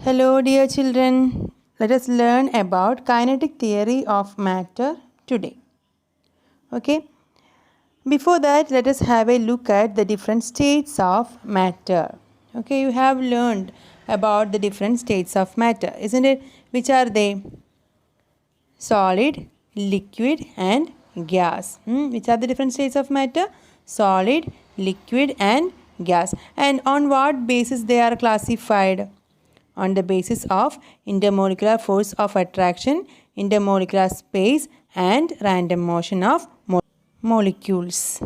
Hello, dear children. Let us learn about kinetic theory of matter today. Okay. Before that, let us have a look at the different states of matter. Okay, you have learned about the different states of matter, isn't it? Which are they? Solid, liquid, and gas. Which are the different states of matter? Solid, liquid, and gas. And on what basis they are classified? On the basis of intermolecular force of attraction, intermolecular space, and random motion of molecules.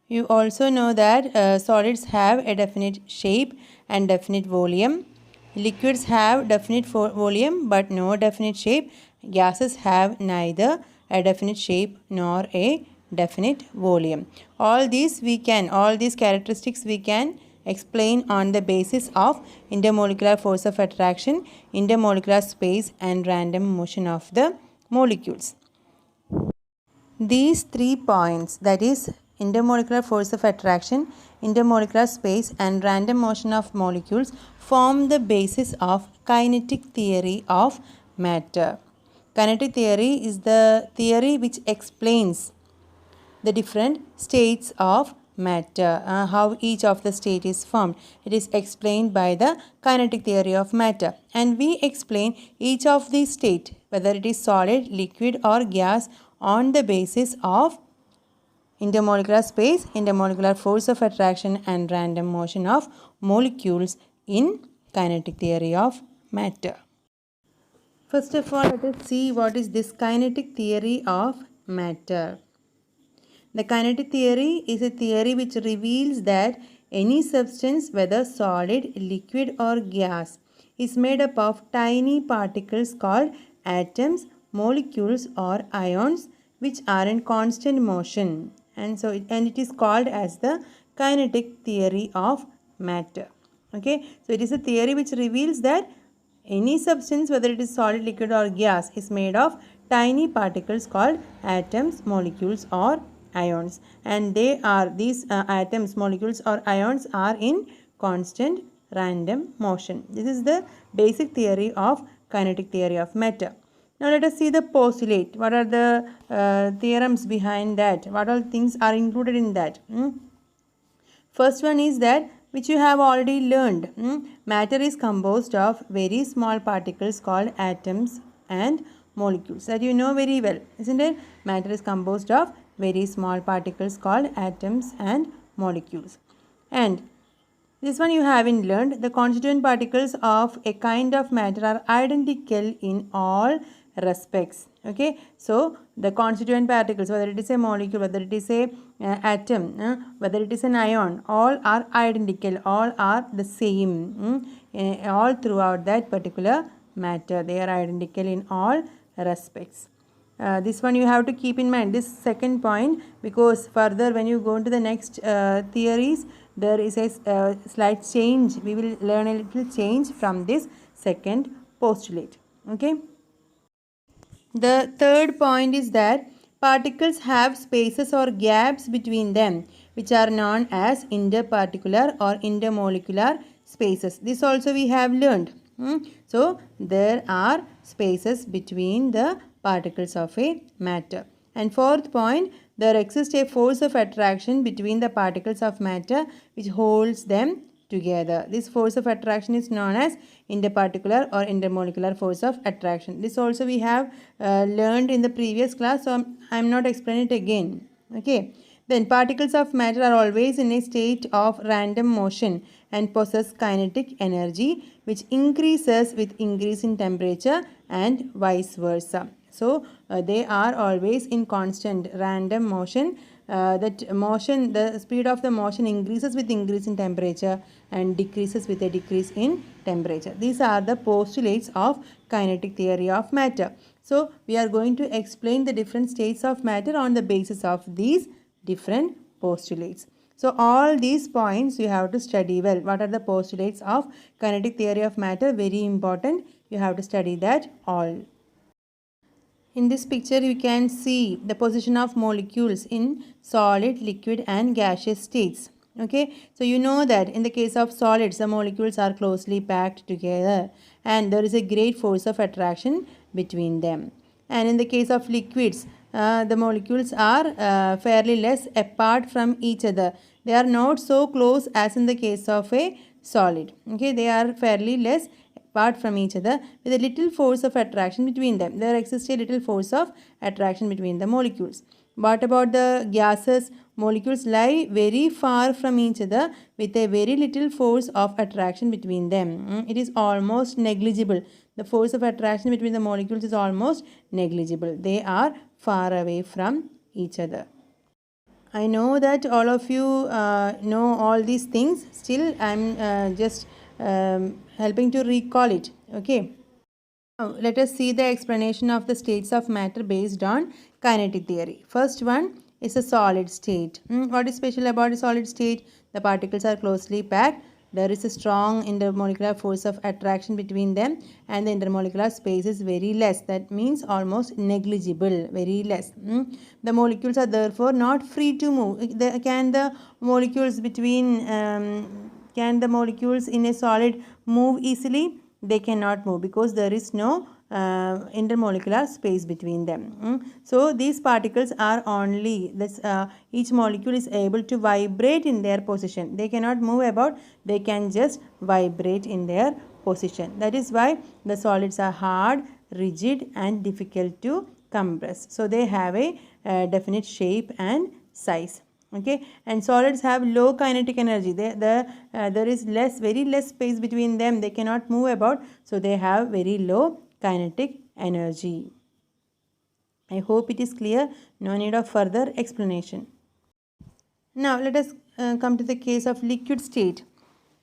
You also know that solids have a definite shape and definite volume. Liquids have definite volume but no definite shape. Gases have neither a definite shape nor a definite volume. All these characteristics we can explain on the basis of intermolecular force of attraction, intermolecular space, and random motion of the molecules. These 3 points, that is intermolecular force of attraction, intermolecular space, and random motion of molecules, form the basis of kinetic theory of matter. Kinetic theory is the theory which explains the different states of matter, how each of the state is formed. It is explained by the kinetic theory of matter, and we explain each of these state, whether it is solid, liquid, or gas, on the basis of intermolecular space, intermolecular force of attraction, and random motion of molecules in kinetic theory of matter. First of all, let us see what is this kinetic theory of matter. The kinetic theory is a theory which reveals that any substance, whether solid, liquid, or gas, is made up of tiny particles called atoms, molecules, or ions, which are in constant motion. And it is called as the kinetic theory of matter. Okay, so it is a theory which reveals that any substance, whether it is solid, liquid, or gas, is made of tiny particles called atoms, molecules, or ions, and these atoms, molecules, or ions are in constant random motion. This is the basic theory of kinetic theory of matter. Now let us see the postulate. What are the theorems behind that? What all things are included in that? First one is that, which you have already learned. Matter is composed of very small particles called atoms and molecules. That you know very well, isn't it? Matter is composed of very small particles called atoms and molecules. And this one you haven't learned. The constituent particles of a kind of matter are identical in all respects. Okay, so the constituent particles, whether it is a molecule, whether it is a atom, whether it is an ion, all are identical, all are the same, all throughout that particular matter. They are identical in all respects. This one you have to keep in mind, this second point, because further when you go into the next theories, there is a slight change. We will learn a little change from this second postulate. Okay. The third point is that particles have spaces or gaps between them, which are known as interparticular or intermolecular spaces. This also we have learned. So there are spaces between the particles of a matter. And fourth point, there exists a force of attraction between the particles of matter which holds them together. This force of attraction is known as interparticular or intermolecular force of attraction. This also we have learned in the previous class, so I am not explaining it again. Okay. Then particles of matter are always in a state of random motion and possess kinetic energy, which increases with increase in temperature and vice versa. So they are always in constant random motion. The speed of the motion increases with increase in temperature and decreases with a decrease in temperature. These are the postulates of kinetic theory of matter. So we are going to explain the different states of matter on the basis of these different postulates. So all these points you have to study well. What are the postulates of kinetic theory of matter? Very important. You have to study that all. In this picture, you can see the position of molecules in solid, liquid, and gaseous states. Okay, so you know that in the case of solids, the molecules are closely packed together and there is a great force of attraction between them. And in the case of liquids, the molecules are fairly less apart from each other. They are not so close as in the case of a solid. Okay, they are fairly less apart from each other with a little force of attraction between them. There exists a little force of attraction between the molecules. What about the gases? Molecules lie very far from each other with a very little force of attraction between them. It is almost negligible. The force of attraction between the molecules is almost negligible. They are far away from each other. I know that all of you know all these things. Still, I'm just helping to recall it. Okay. Now, let us see the explanation of the states of matter based on kinetic theory. First one is a solid state. What is special about a solid state? The particles are closely packed. There is a strong intermolecular force of attraction between them and the intermolecular space is very less. That means almost negligible, very less. The molecules are therefore not free to move. Can the molecules in a solid move easily? They cannot move because there is no intermolecular space between them. So these particles are only each molecule is able to vibrate in their position. They cannot move about, they can just vibrate in their position. That is why the solids are hard, rigid and difficult to compress. So they have a definite shape and size. Okay, and solids have low kinetic energy. There is very less space between them. They cannot move about, so they have very low kinetic energy. I hope it is clear. No need of further explanation. Now let us come to the case of liquid state.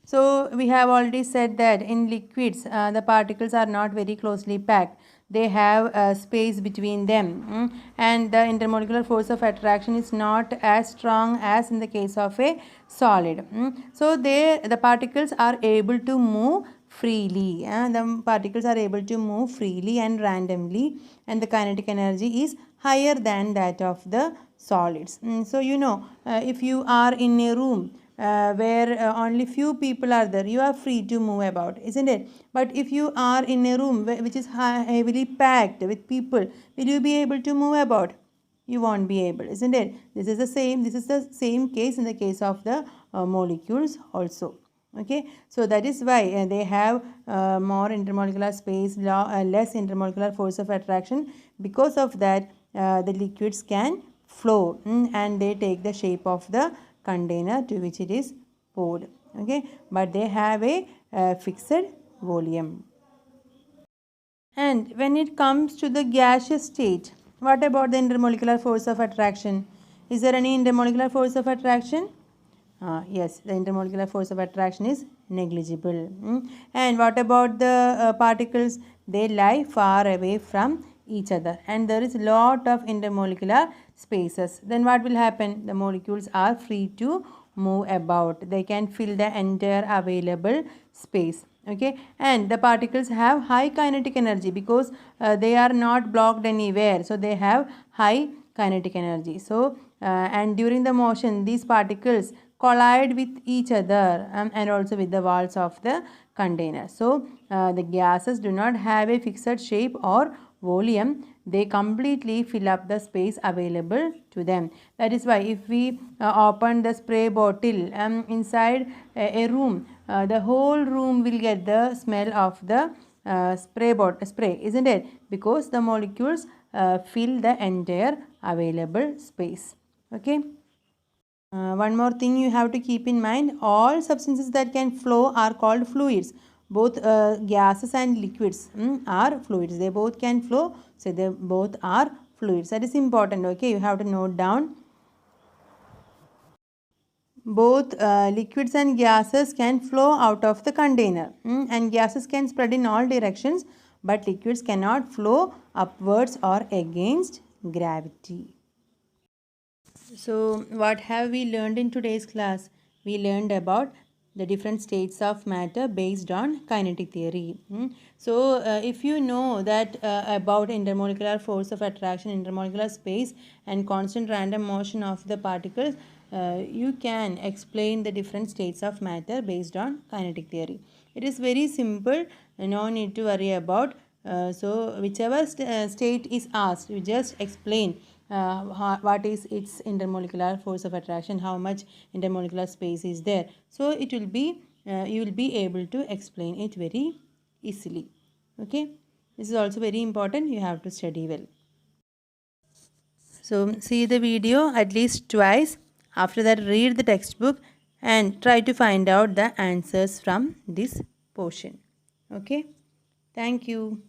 So we have already said that in liquids the particles are not very closely packed. They have space between them and the intermolecular force of attraction is not as strong as in the case of a solid. So the particles are able to move freely. The particles are able to move freely and randomly and the kinetic energy is higher than that of the solids. So you know if you are in a room where only few people are there, you are free to move about, isn't it? But if you are in a room which is heavily packed with people, will you be able to move about? You won't be able, isn't it? This is the same case in the case of the molecules also. Okay, so that is why they have more intermolecular space, less intermolecular force of attraction. Because of that the liquids can flow and they take the shape of the container to which it is poured. Okay, but they have a fixed volume. And when it comes to the gaseous state, what about the intermolecular force of attraction? Is there any intermolecular force of attraction? Yes, the intermolecular force of attraction is negligible. And what about the particles? They lie far away from each other and there is a lot of intermolecular spaces. Then what will happen? The molecules are free to move about. They can fill the entire available space. Okay, and the particles have high kinetic energy because they are not blocked anywhere. So they have high kinetic energy. So and during the motion these particles collide with each other and also with the walls of the container. So the gases do not have a fixed shape or volume. They completely fill up the space available to them. That is why if we open the spray bottle inside a room, the whole room will get the smell of the spray, isn't it? Because the molecules fill the entire available space. Okay. One more thing you have to keep in mind, all substances that can flow are called fluids. Both gases and liquids are fluids. They both can flow, so they both are fluids. That is important. Okay, you have to note down. Both liquids and gases can flow out of the container and gases can spread in all directions, but liquids cannot flow upwards or against gravity. So what have we learned in today's class? We learned about the different states of matter based on kinetic theory. So if you know that about intermolecular force of attraction, intermolecular space and constant random motion of the particles, you can explain the different states of matter based on kinetic theory. It is very simple, no need to worry about. So whichever state is asked, you just explain what is its intermolecular force of attraction, how much intermolecular space is there. So it will be you will be able to explain it very easily. Okay, this is also very important. You have to study well. So see the video at least twice. After that, read the textbook and try to find out the answers from this portion. Okay, thank you.